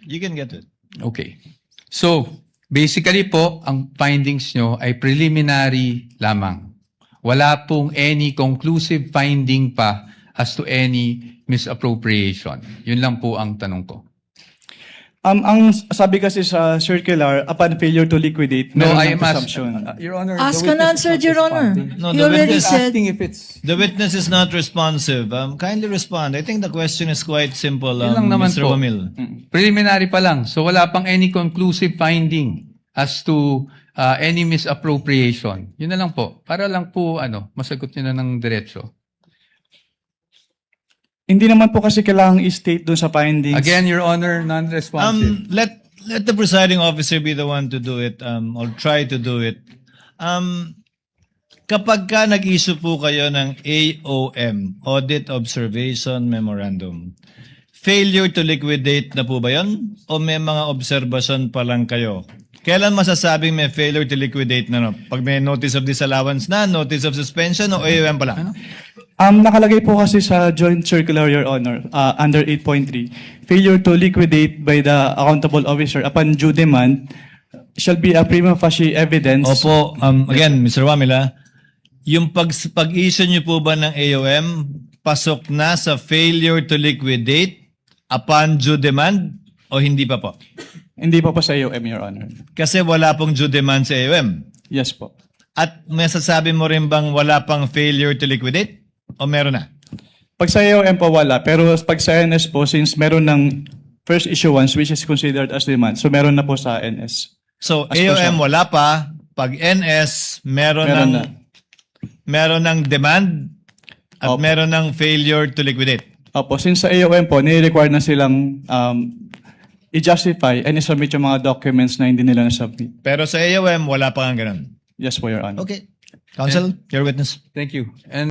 You can get it. Okay. So, basically po, ang findings nyo ay preliminary lamang. Wala pong any conclusive finding pa as to any misappropriation. Yun lang po ang tanong ko. Ang sabi kasi sa circular, upon failure to liquidate, No, meron I ng am presumption. Your Honor, Ask the and witness is answer, not Your Honor. responding. No, You the already witness- said. Asking if it's... The witness is not responsive. Kindly respond. I think the question is quite simple, Yun lang naman Mr. po. Wamil. Preliminary pa lang. So wala pang any conclusive finding as to any misappropriation. Yun na lang po. Para lang po masagot nyo na ng diretso. Hindi naman po kasi kailangang i-state doon sa findings. Again, Your Honor, non-responsive. Let the presiding officer be the one to do it, or try to do it. Kapag ka nag-issue po kayo ng AOM, Audit Observation Memorandum, failure to liquidate na po ba yun? O may mga observation pa lang kayo? Kailan masasabing may failure to liquidate na? Pag may notice of disallowance na, notice of suspension, o AOM pa lang? Nakalagay po kasi sa joint circular, Your Honor, under 8.3, failure to liquidate by the accountable officer upon due demand shall be a prima facie evidence. Opo, again, Mr. Wamila, yung pag-issue niyo po ba ng AOM, pasok na sa failure to liquidate upon due demand o hindi pa po? Hindi pa po sa AOM, Your Honor. Kasi wala pong due demand sa AOM. Yes po. At may sasabi mo rin bang wala pang failure to liquidate? O meron na? Pag sa AOM po wala, pero pag sa NS po, since meron ng first issuance which is considered as demand, so meron na po sa NS. So, As per AOM siya. wala pa. Pag NS, meron ng demand at Opo. meron ng failure to liquidate. Opo, since sa AOM po, nire-require na silang i-justify and i-submit yung mga documents na hindi nila na-submit. Pero sa AOM, wala pa nga ganun. Yes po, Your Honor. Okay. Counsel, your witness. Thank you. And